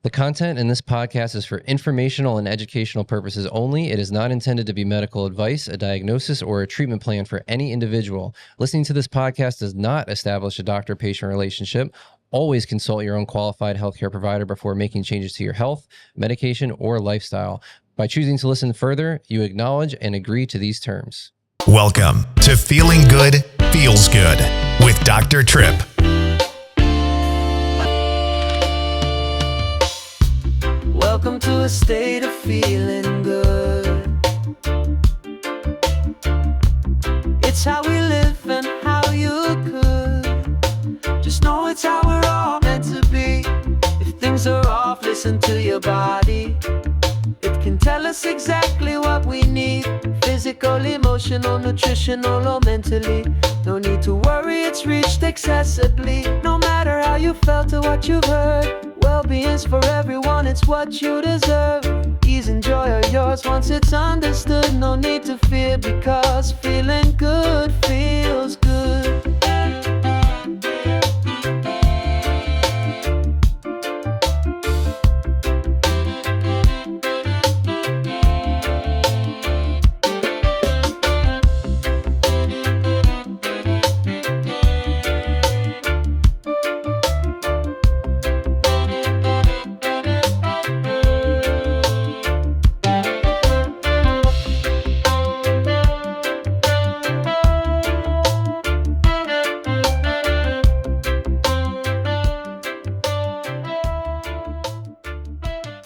The content in this podcast is for informational and educational purposes only. It is not intended to be medical advice, a diagnosis, or a treatment plan for any individual. Listening to this podcast does not establish a doctor-patient relationship. Always consult your own qualified healthcare provider before making changes to your health, medication, or lifestyle. By choosing to listen further, you acknowledge and agree to these terms. Welcome to Feeling Good, Feels Good with Dr. Tripp. Welcome to a state of feeling good. It's how we live and how you could. Just know it's how we're all meant to be. If things are off, listen to your body. It can tell us exactly what we need. Physical, emotional, nutritional, or mentally. No need to worry, it's reached accessibly. No matter how you felt or what you've heard, well-being's for everyone, it's what you deserve. Ease and joy are yours once it's understood. No need to fear, because feeling good feels good.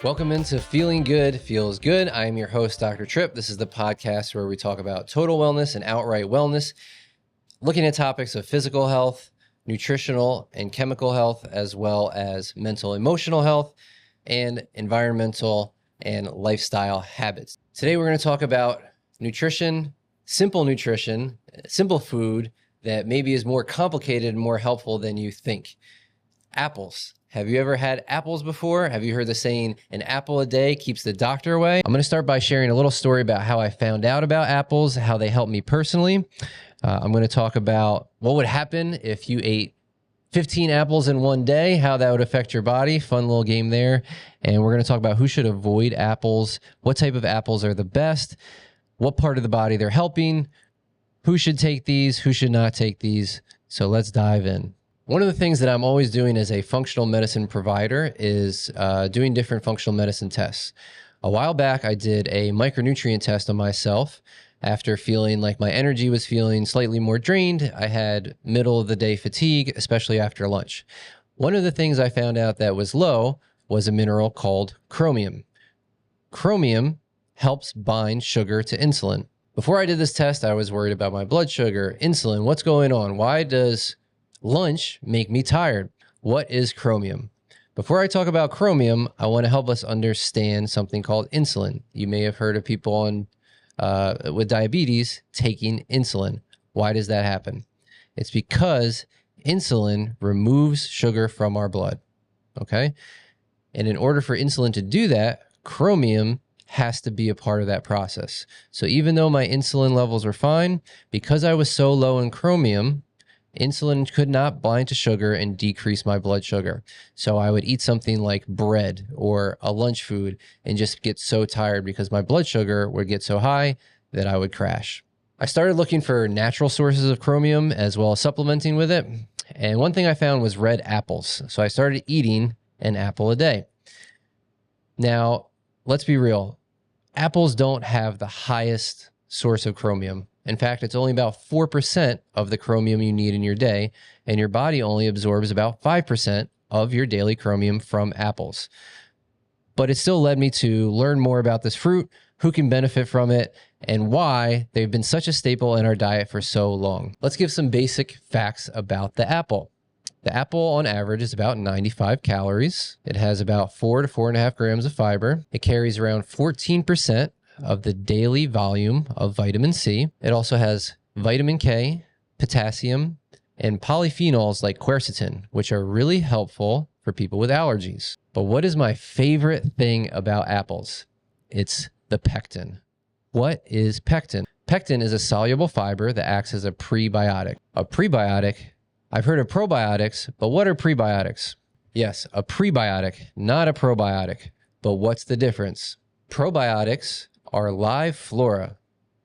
Welcome into Feeling Good, Feels Good. I am your host, Dr. Tripp. This is the podcast where we talk about total wellness and outright wellness, looking at topics of physical health, nutritional and chemical health, as well as mental, emotional health, and environmental and lifestyle habits. Today, we're going to talk about nutrition, simple food that maybe is more complicated and more helpful than you think. Apples. Have you ever had apples before? Have you heard the saying, an apple a day keeps the doctor away? I'm going to start by sharing a little story about how I found out about apples, how they helped me personally. I'm going to talk about what would happen if you ate 15 apples in one day, how that would affect your body. Fun little game there. And we're going to talk about who should avoid apples, what type of apples are the best, what part of the body they're helping, who should take these, who should not take these. So let's dive in. One of the things that I'm always doing as a functional medicine provider is doing different functional medicine tests. A while back, I did a micronutrient test on myself after feeling like my energy was feeling slightly more drained. I had middle of the day fatigue, especially after lunch. One of the things I found out that was low was a mineral called chromium. Chromium helps bind sugar to insulin. Before I did this test, I was worried about my blood sugar, insulin, what's going on? Why does lunch make me tired? What is chromium? Before I talk about chromium, I want to help us understand something called insulin. You may have heard of people with diabetes taking insulin. Why does that happen? It's because insulin removes sugar from our blood, okay? And in order for insulin to do that, chromium has to be a part of that process. So even though my insulin levels were fine, because I was so low in chromium, insulin could not bind to sugar and decrease my blood sugar. So I would eat something like bread or a lunch food and just get so tired because my blood sugar would get so high that I would crash. I started looking for natural sources of chromium as well as supplementing with it. And one thing I found was red apples. So I started eating an apple a day. Now, let's be real. Apples don't have the highest source of chromium. In fact, it's only about 4% of the chromium you need in your day, and your body only absorbs about 5% of your daily chromium from apples. But it still led me to learn more about this fruit, who can benefit from it, and why they've been such a staple in our diet for so long. Let's give some basic facts about the apple. The apple on average is about 95 calories. It has about 4 to 4.5 grams of fiber. It carries around 14% of the daily volume of vitamin C. It also has vitamin K, potassium, and polyphenols like quercetin, which are really helpful for people with allergies. But what is my favorite thing about apples? It's the pectin. What is pectin? Pectin is a soluble fiber that acts as a prebiotic. A prebiotic, I've heard of probiotics, but what are prebiotics? Yes, a prebiotic, not a probiotic. But what's the difference? Probiotics are live flora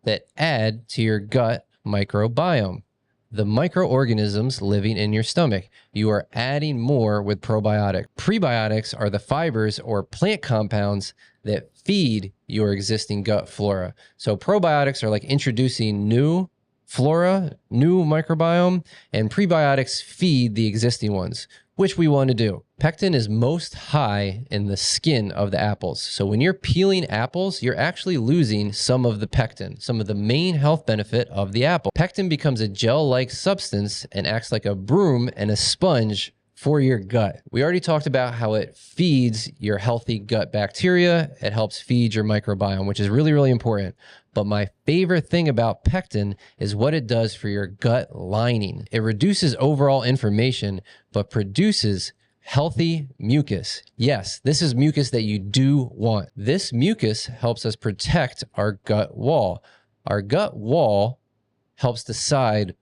that add to your gut microbiome, the microorganisms living in your stomach. You are adding more with probiotic. Prebiotics are the fibers or plant compounds that feed your existing gut flora. So probiotics are like introducing new flora, new microbiome, and prebiotics feed the existing ones, which we want to do. Pectin is most high in the skin of the apples. So when you're peeling apples, you're actually losing some of the pectin, some of the main health benefit of the apple. Pectin becomes a gel-like substance and acts like a broom and a sponge for your gut. We already talked about how it feeds your healthy gut bacteria. It helps feed your microbiome, which is really, really important. But my favorite thing about pectin is what it does for your gut lining. It reduces overall inflammation, but produces healthy mucus. Yes, this is mucus that you do want. This mucus helps us protect our gut wall. Our gut wall helps decide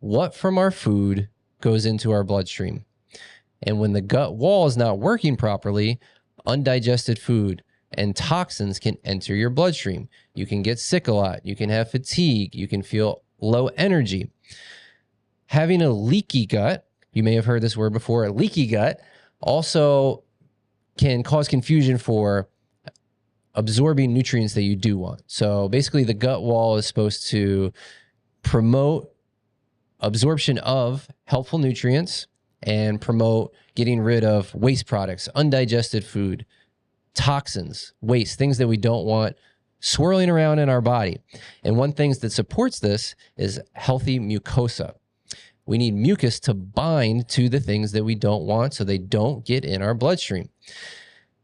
what from our food goes into our bloodstream. And when the gut wall is not working properly, undigested food and toxins can enter your bloodstream. You can get sick a lot. You can have fatigue. You can feel low energy. Having a leaky gut, you may have heard this word before, a leaky gut, also can cause confusion for absorbing nutrients that you do want. So basically, the gut wall is supposed to promote absorption of helpful nutrients and promote getting rid of waste products, undigested food, toxins, waste, things that we don't want swirling around in our body. And one thing that supports this is healthy mucosa. We need mucus to bind to the things that we don't want so they don't get in our bloodstream.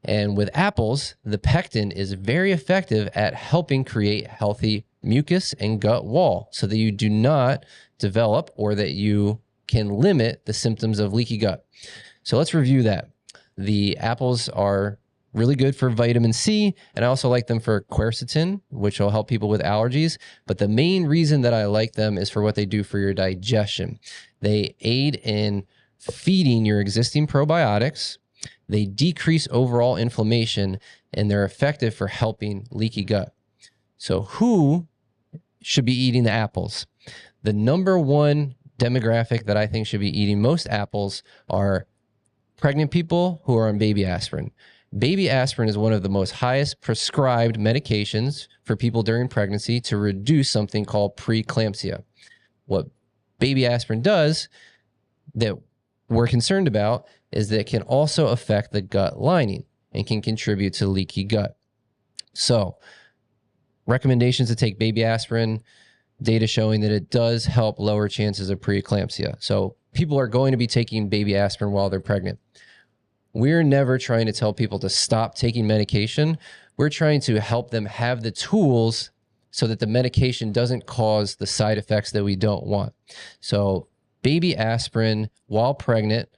And with apples, the pectin is very effective at helping create healthy mucus and gut wall so that you do not develop or that you can limit the symptoms of leaky gut. So let's review that. The apples are really good for vitamin C, and I also like them for quercetin, which will help people with allergies. But the main reason that I like them is for what they do for your digestion. They aid in feeding your existing probiotics. They decrease overall inflammation, and they're effective for helping leaky gut. So who should be eating the apples? The number one demographic that I think should be eating most apples are pregnant people who are on baby aspirin. Baby aspirin is one of the most highest prescribed medications for people during pregnancy to reduce something called preeclampsia. What baby aspirin does that we're concerned about is that it can also affect the gut lining and can contribute to leaky gut. So, recommendations to take baby aspirin, data showing that it does help lower chances of preeclampsia. So, people are going to be taking baby aspirin while they're pregnant. We're never trying to tell people to stop taking medication. We're trying to help them have the tools so that the medication doesn't cause the side effects that we don't want. So baby aspirin while pregnant,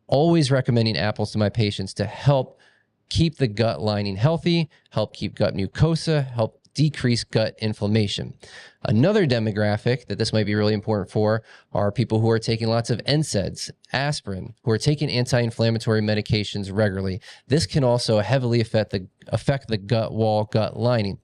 always recommending apples to my patients to help keep the gut lining healthy, help keep gut mucosa, help decrease gut inflammation. Another demographic that this might be really important for are people who are taking lots of NSAIDs, aspirin, who are taking anti-inflammatory medications regularly. This can also heavily affect the gut wall, gut lining.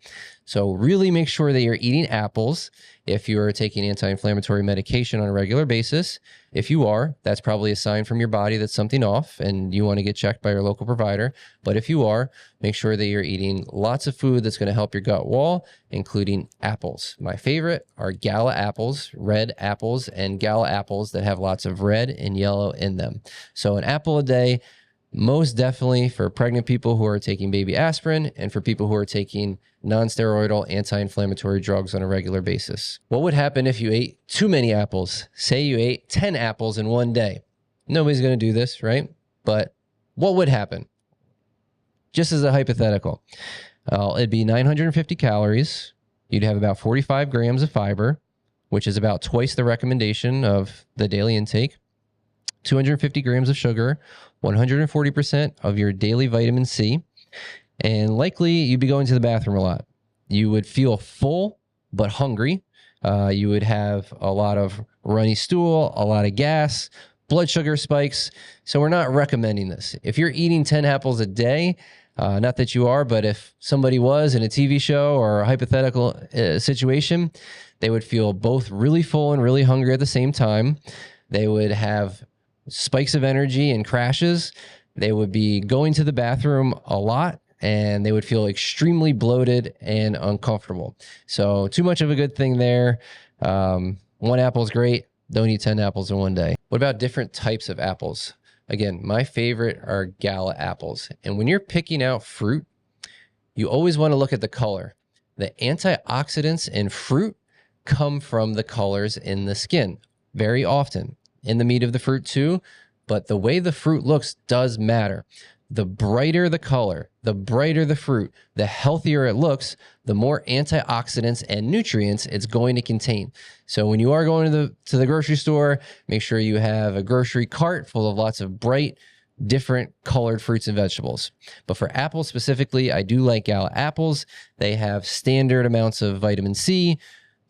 So really make sure that you're eating apples if you are taking anti-inflammatory medication on a regular basis. If you are, that's probably a sign from your body that something off and you want to get checked by your local provider. But if you are, make sure that you're eating lots of food that's going to help your gut wall, including apples. My favorite are gala apples, red apples, and gala apples that have lots of red and yellow in them. So an apple a day, most definitely for pregnant people who are taking baby aspirin and for people who are taking non-steroidal anti-inflammatory drugs on a regular basis. What would happen if you ate too many apples? Say you ate 10 apples in one day. Nobody's going to do this, right? But what would happen? Just as a hypothetical, it'd be 950 calories. You'd have about 45 grams of fiber, which is about twice the recommendation of the daily intake. 250 grams of sugar, 140% of your daily vitamin C, and likely you'd be going to the bathroom a lot. You would feel full but hungry. You would have a lot of runny stool, a lot of gas, blood sugar spikes. So we're not recommending this. If you're eating 10 apples a day, not that you are, but if somebody was in a TV show or a hypothetical situation, they would feel both really full and really hungry at the same time. They would have spikes of energy and crashes. They would be going to the bathroom a lot, and they would feel extremely bloated and uncomfortable. So too much of a good thing there. One apple is great. Don't eat 10 apples in one day. What about different types of apples? Again, my favorite are gala apples. And when you're picking out fruit, you always want to look at the color. The antioxidants in fruit come from the colors in the skin very often, in the meat of the fruit too, but the way the fruit looks does matter. The brighter the color, the brighter the fruit, the healthier it looks, the more antioxidants and nutrients it's going to contain. So when you are going to the grocery store, make sure you have a grocery cart full of lots of bright, different colored fruits and vegetables. But for apples specifically, I do like gala apples. They have standard amounts of vitamin C.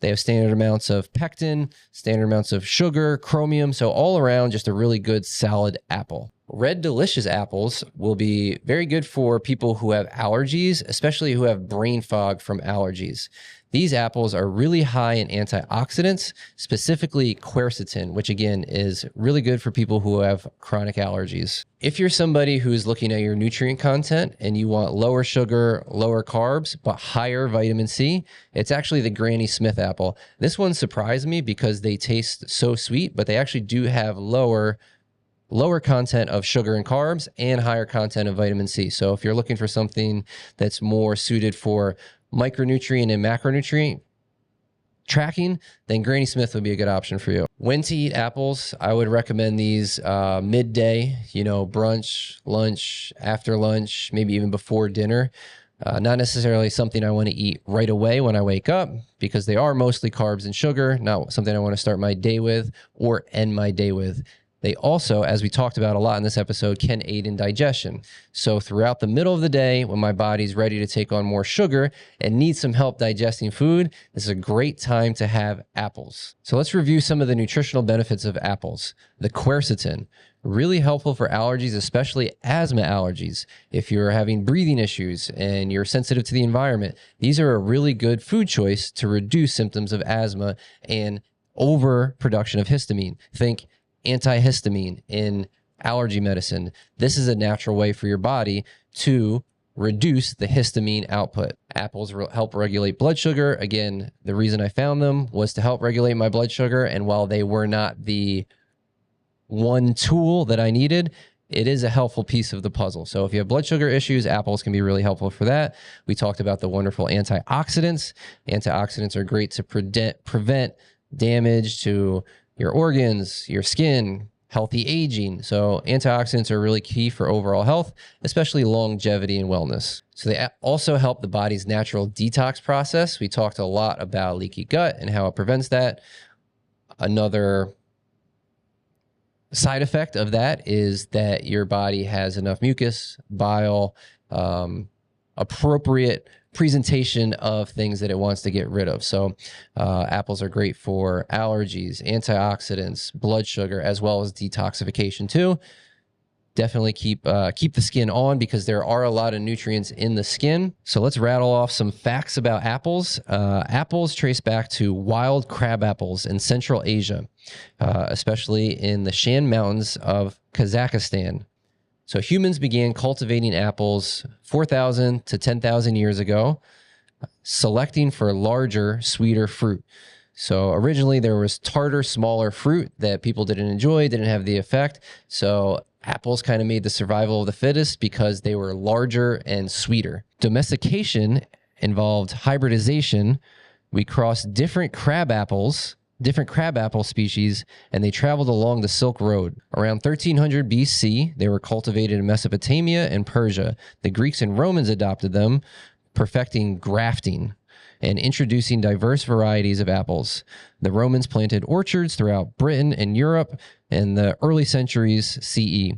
They have standard amounts of pectin, standard amounts of sugar, chromium. So all around, just a really good solid apple. Red Delicious apples will be very good for people who have allergies, especially who have brain fog from allergies. These apples are really high in antioxidants, specifically quercetin, which again is really good for people who have chronic allergies. If you're somebody who's looking at your nutrient content and you want lower sugar, lower carbs, but higher vitamin C, it's actually the Granny Smith apple. This one surprised me because they taste so sweet, but they actually do have lower content of sugar and carbs and higher content of vitamin C. So if you're looking for something that's more suited for micronutrient and macronutrient tracking, then Granny Smith would be a good option for you. When to eat apples, I would recommend these midday, brunch, lunch, after lunch, maybe even before dinner. Not necessarily something I want to eat right away when I wake up, because they are mostly carbs and sugar, not something I want to start my day with or end my day with. They also, as we talked about a lot in this episode, can aid in digestion. So throughout the middle of the day, when my body's ready to take on more sugar and needs some help digesting food, this is a great time to have apples. So let's review some of the nutritional benefits of apples. The quercetin, really helpful for allergies, especially asthma allergies. If you're having breathing issues and you're sensitive to the environment, these are a really good food choice to reduce symptoms of asthma and overproduction of histamine. Think antihistamine in allergy medicine. This is a natural way for your body to reduce the histamine output. Apples help regulate blood sugar. Again, the reason I found them was to help regulate my blood sugar. And while they were not the one tool that I needed, it is a helpful piece of the puzzle. So if you have blood sugar issues, apples can be really helpful for that. We talked about the wonderful antioxidants. Antioxidants are great to prevent damage to your organs, your skin, healthy aging. So antioxidants are really key for overall health, especially longevity and wellness. So they also help the body's natural detox process. We talked a lot about leaky gut and how it prevents that. Another side effect of that is that your body has enough mucus, bile, appropriate presentation of things that it wants to get rid of. So apples are great for allergies, antioxidants, blood sugar, as well as detoxification too. Definitely keep the skin on, because there are a lot of nutrients in the skin. So let's rattle off some facts about apples. Apples trace back to wild crab apples in Central Asia, especially in the Shan Mountains of Kazakhstan. So humans began cultivating apples 4,000 to 10,000 years ago, selecting for larger, sweeter fruit. So originally there was tartar, smaller fruit that people didn't enjoy, didn't have the effect. So apples kind of made the survival of the fittest because they were larger and sweeter. Domestication involved hybridization. We crossed different crab apple species, and they traveled along the Silk Road. Around 1300 BC, they were cultivated in Mesopotamia and Persia. The Greeks and Romans adopted them, perfecting grafting and introducing diverse varieties of apples. The Romans planted orchards throughout Britain and Europe in the early centuries CE.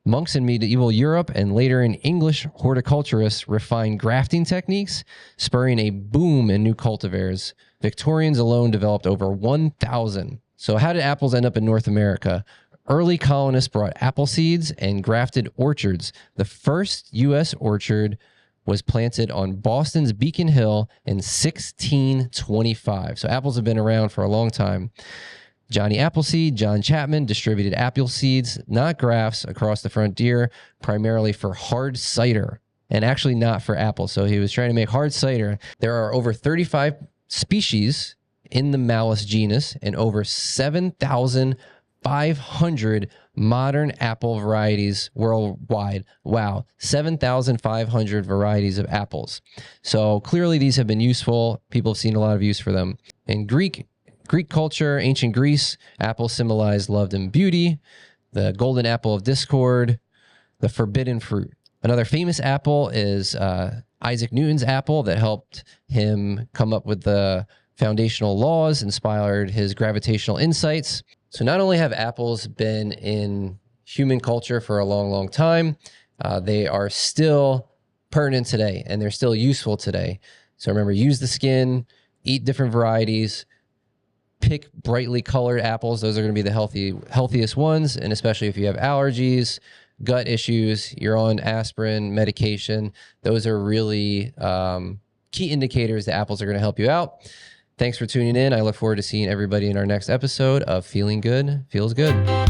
Monks in medieval Europe and later in English horticulturists refined grafting techniques, spurring a boom in new cultivars. Victorians alone developed over 1,000. So how did apples end up in North America? Early colonists brought apple seeds and grafted orchards. The first U.S. orchard was planted on Boston's Beacon Hill in 1625. So apples have been around for a long time. Johnny Appleseed, John Chapman distributed apple seeds, not grafts, across the frontier, primarily for hard cider and actually not for apples. So he was trying to make hard cider. There are over 35 species in the Malus genus and over 7,500 modern apple varieties worldwide. Wow, 7,500 varieties of apples. So clearly these have been useful. People have seen a lot of use for them. In Greek culture, ancient Greece, apples symbolized love and beauty, the golden apple of discord, the forbidden fruit. Another famous apple is Isaac Newton's apple that helped him come up with the foundational laws, inspired his gravitational insights. So not only have apples been in human culture for a long, long time, they are still pertinent today and they're still useful today. So remember, use the skin, eat different varieties, pick brightly colored apples. Those are going to be the healthiest ones. And especially if you have allergies, gut issues, you're on aspirin, medication, those are really key indicators that apples are going to help you out. Thanks for tuning in. I look forward to seeing everybody in our next episode of Feeling Good Feels Good.